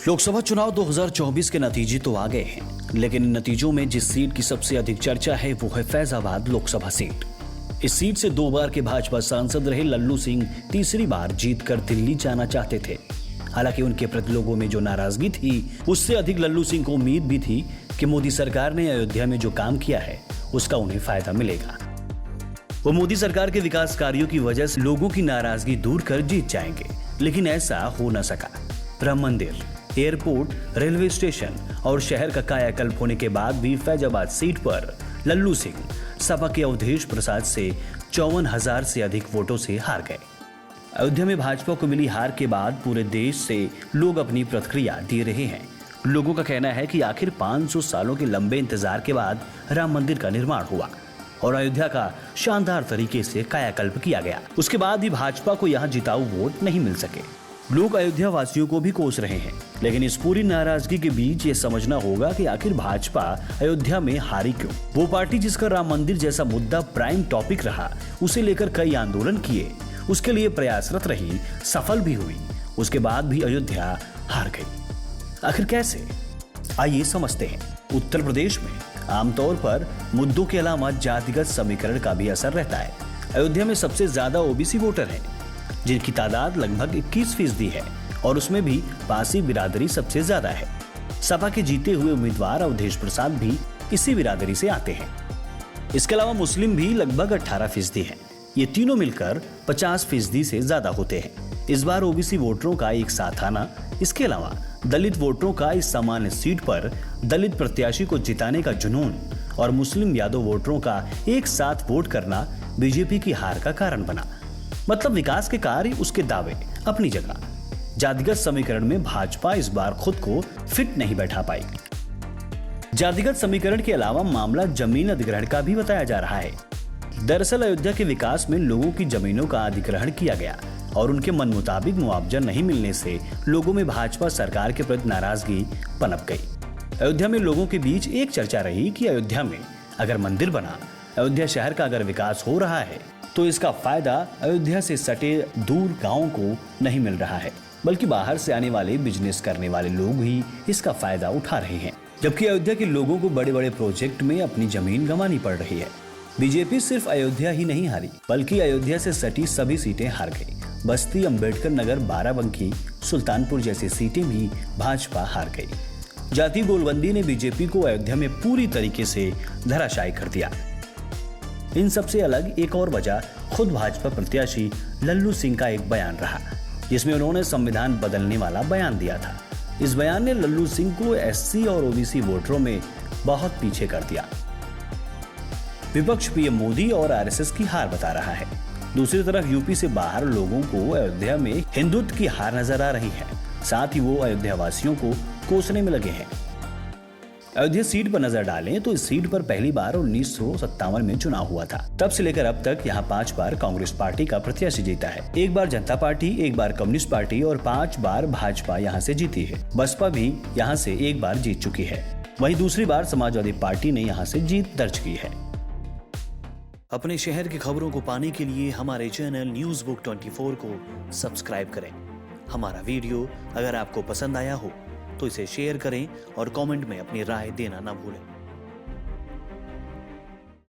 लोकसभा चुनाव 2024 के नतीजे तो आ गए हैं, लेकिन इन नतीजों में जिस सीट की सबसे अधिक चर्चा है वो है फैजाबाद लोकसभा सीट। इस सीट से 2 बार के भाजपा सांसद रहे लल्लू सिंह तीसरी बार जीतकर दिल्ली जाना चाहते थे। हालांकि उनके प्रति लोगों में जो नाराजगी थी, उससे अधिक लल्लू सिंह को उम्मीद भी थी कि मोदी सरकार ने अयोध्या में जो काम किया है उसका उन्हें फायदा मिलेगा। वो मोदी सरकार के विकास कार्यों की वजह से लोगों की नाराजगी दूर कर जीत जाएंगे, लेकिन ऐसा हो न सका। राम मंदिर, एयरपोर्ट, रेलवे स्टेशन और शहर का कायाकल्प होने के बाद भी फैजाबाद सीट पर लल्लू सिंह सपा के अवधेश प्रसाद से 54,000 से अधिक वोटों से हार गए। अयोध्या में भाजपा को मिली हार के बाद पूरे देश से लोग अपनी प्रतिक्रिया दे रहे हैं। लोगों का कहना है कि आखिर 500 सालों के लंबे इंतजार के बाद राम मंदिर का निर्माण हुआ और अयोध्या का शानदार तरीके से कायाकल्प किया गया। उसके बाद भी भाजपा को यहाँ जिताऊ वोट नहीं मिल सके। लोग अयोध्या वासियों को भी कोस रहे हैं, लेकिन इस पूरी नाराजगी के बीच ये समझना होगा कि आखिर भाजपा अयोध्या में हारी क्यों। वो पार्टी जिसका राम मंदिर जैसा मुद्दा प्राइम टॉपिक रहा, उसे लेकर कई आंदोलन किए, उसके लिए प्रयासरत रही, सफल भी हुई, उसके बाद भी अयोध्या हार गई। आखिर कैसे, आइए समझते हैं। उत्तर प्रदेश में आमतौर पर मुद्दों के अलावा जातिगत समीकरण का भी असर रहता है। अयोध्या में सबसे ज्यादा ओबीसी वोटर हैं, जिनकी तादाद लगभग 21% है और उसमें भी पारसी बिरादरी सबसे ज्यादा है। सपा के जीते हुए उम्मीदवार अवधेश प्रसाद भी इसी बिरादरी से आते हैं। इसके अलावा मुस्लिम भी लगभग 18% हैं। ये तीनों मिलकर 50% से ज्यादा होते हैं। इस बार ओबीसी वोटरों का एक साथ आना, इसके अलावा दलित वोटरों का इस सामान्य सीट पर दलित प्रत्याशी को जिताने का जुनून और मुस्लिम यादव वोटरों का एक साथ वोट करना बीजेपी की हार का कारण बना। मतलब विकास के कार्य, उसके दावे अपनी जगह, जातिगत समीकरण में भाजपा इस बार खुद को फिट नहीं बैठा पाई। जातिगत समीकरण के अलावा मामला जमीन अधिग्रहण का भी बताया जा रहा है। दरअसल अयोध्या के विकास में लोगों की जमीनों का अधिग्रहण किया गया और उनके मन मुताबिक मुआवजा नहीं मिलने से लोगों में भाजपा सरकार के प्रति नाराजगी पनप गई। अयोध्या में लोगों के बीच एक चर्चा रही कि अयोध्या में अगर मंदिर बना, अयोध्या शहर का अगर विकास हो रहा है तो इसका फायदा अयोध्या से सटे दूर गांवों को नहीं मिल रहा है, बल्कि बाहर से आने वाले बिजनेस करने वाले लोग ही इसका फायदा उठा रहे हैं। जबकि अयोध्या के लोगों को बड़े बड़े प्रोजेक्ट में अपनी जमीन गंवानी पड़ रही है। बीजेपी सिर्फ अयोध्या ही नहीं हारी, बल्कि अयोध्या से सटी सभी सीटें हार गई। बस्ती, अम्बेडकर नगर, बाराबंकी, सुल्तानपुर जैसी सीटें भी भाजपा हार गई। जाति गोलबंदी ने बीजेपी को अयोध्या में पूरी तरीके से धराशायी कर दिया। इन सबसे अलग एक और वजह खुद भाजपा प्रत्याशी लल्लू सिंह का एक बयान रहा, जिसमें उन्होंने संविधान बदलने वाला बयान दिया था। इस बयान ने लल्लू सिंह को एससी और ओबीसी वोटरों में बहुत पीछे कर दिया। विपक्ष पीएम मोदी और आरएसएस की हार बता रहा है। दूसरी तरफ यूपी से बाहर लोगों को अयोध्या में हिंदुत्व की हार नजर आ रही है। साथ ही वो अयोध्या वासियों को कोसने में लगे हैं। अयोध्या सीट पर नजर डालें तो इस सीट पर पहली बार 1957 में चुनाव हुआ था। तब से लेकर अब तक यहाँ 5 बार कांग्रेस पार्टी का प्रत्याशी जीता है। 1 बार जनता पार्टी, 1 बार कम्युनिस्ट पार्टी और 5 बार भाजपा यहाँ से जीती है। बसपा भी यहाँ से 1 बार जीत चुकी है। वहीं दूसरी बार समाजवादी पार्टी ने यहाँ से जीत दर्ज की है। अपने शहर की खबरों को पाने के लिए हमारे चैनल न्यूज़ बुक 24 को सब्सक्राइब करें। हमारा वीडियो अगर आपको पसंद आया हो तो इसे शेयर करें और कमेंट में अपनी राय देना ना भूलें।